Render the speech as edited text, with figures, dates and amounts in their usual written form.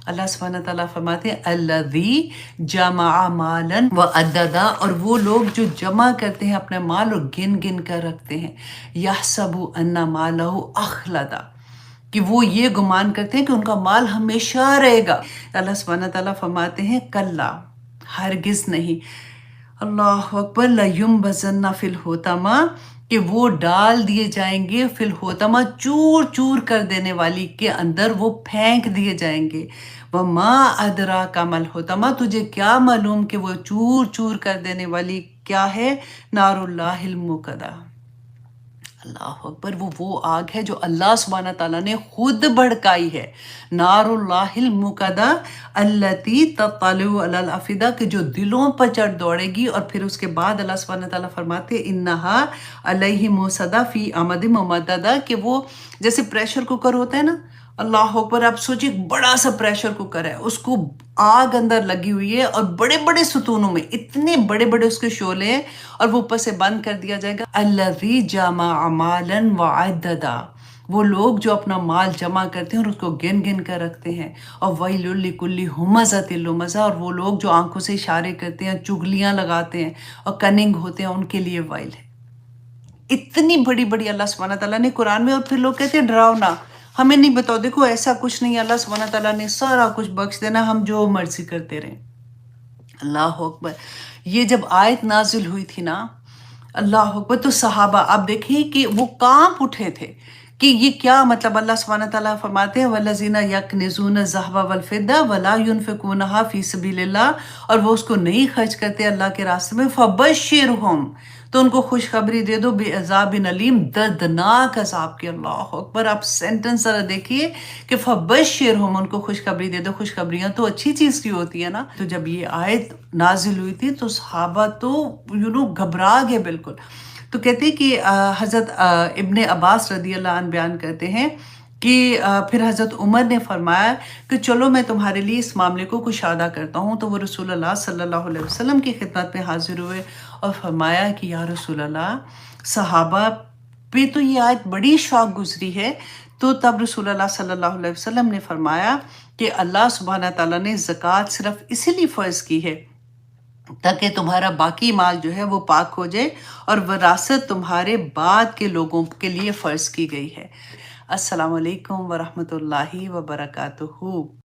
اللہ سبحانہ تعالیٰ فرماتے ہیں الذی جمع مالا و عددا، اور وہ لوگ جو جمع کرتے ہیں اپنے مال اور گن گن کر رکھتے ہیں، یحسب ان مالہ اخلدا، کہ وہ یہ گمان کرتے ہیں کہ ان کا مال ہمیشہ رہے گا۔ اللہ سبحانہ تعالیٰ فرماتے ہیں کلا، ہرگز نہیں، اللہ اکبر، لَيُنبَذَنَّ فِي الْحُطَمَةِ، کہ وہ ڈال دیے جائیں گے فی الحطمہ، چور چور کر دینے والی کے اندر وہ پھینک دیے جائیں گے۔ وَمَا أَدْرَاكَ مَا الْحُطَمَةُ، تجھے کیا معلوم کہ وہ چور چور کر دینے والی کیا ہے؟ نار اللہ الموقدہ، اللہ اکبر، وہ آگ ہے جو اللہ سبحانہ تعالیٰ نے خود بھڑکائی ہے۔ نار اللہ الموقدہ التی تطلع علی الافئدہ، کہ جو دلوں پر چڑھ دوڑے گی، اور پھر اس کے بعد اللہ سبحانہ تعالیٰ فرماتے ہیں انہا علیہم مؤصدہ فی عمد ممددہ، کہ وہ جیسے پریشر کوکر ہوتا ہے نا، اللہ اکبر، آپ سوچیں ایک بڑا سا پریشر کوکر ہے، اس کو آگ اندر لگی ہوئی ہے اور بڑے بڑے ستونوں میں اتنے بڑے بڑے اس کے شعلے ہیں، اور وہ اوپر سے بند کر دیا جائے گا۔ الذی جمع مالا وعددا، وہ لوگ جو اپنا مال جمع کرتے ہیں اور اس کو گن گن کر رکھتے ہیں۔ اور ویل لکل ہمزۃ لمزہ، اور وہ لوگ جو آنکھوں سے اشارے کرتے ہیں، چگلیاں لگاتے ہیں اور کننگ ہوتے ہیں، ان کے لیے ویل ہے۔ اتنی بڑی بڑی اللہ سبحانہ تعالیٰ نے قرآن میں، اور پھر لوگ کہتے ہیں ڈراؤ نہ، ہمیں نہیں بتاؤ، دیکھو ایسا کچھ نہیں ہے، اللہ سبحانہ تعالیٰ نے سارا کچھ بخش دینا، ہم جو مرضی کرتے رہیں۔ اللہ اکبر، یہ جب آیت نازل ہوئی تھی نا، اللہ اکبر، تو صحابہ آپ دیکھیں کہ وہ کانپ اٹھے تھے کہ یہ کیا مطلب۔ اللہ سبحانہ تعالیٰ فرماتے ہیں وَالَّذِينَ يَكْنِزُونَ الذَّهَبَ وَالْفِضَّةَ وَلَا يُنْفِقُونَهَا فِي سَبِيلِ اللَّهِ، اور وہ اس کو نہیں خرچ کرتے اللہ کے راستے میں، فَبَشِّرْهُمْ، تو ان کو خوشخبری دے دو، بِعَذَابٍ أَلِيمٍ، دردناک عذاب کی۔ اللہ اکبر، آپ سینٹنس ذرا دیکھیے کہ فَبَشِّرْهُمْ، ان کو خوشخبری دے دو۔ خوشخبریاں تو اچھی چیز کی ہوتی ہے نا۔ تو جب یہ آیت نازل ہوئی تھی تو صحابہ تو گھبرا گئے بالکل۔ تو کہتے ہیں کہ حضرت ابن عباس رضی اللہ عنہ بیان کرتے ہیں کہ پھر حضرت عمر نے فرمایا کہ چلو میں تمہارے لیے اس معاملے کو کشادہ کرتا ہوں، تو وہ رسول اللہ صلی اللہ علیہ وسلم کی خدمت میں حاضر ہوئے اور فرمایا کہ یا رسول اللہ، صحابہ پہ تو یہ آیت بڑی شوق گزری ہے۔ تو تب رسول اللہ صلی اللہ علیہ وسلم نے فرمایا کہ اللہ سبحانہ تعالیٰ نے زکوٰۃ صرف اسی لیے فرض کی ہے تاکہ تمہارا باقی مال جو ہے وہ پاک ہو جائے، اور وراثت تمہارے بعد کے لوگوں کے لیے فرض کی گئی ہے۔ السلام علیکم ورحمۃ اللہ وبرکاتہ۔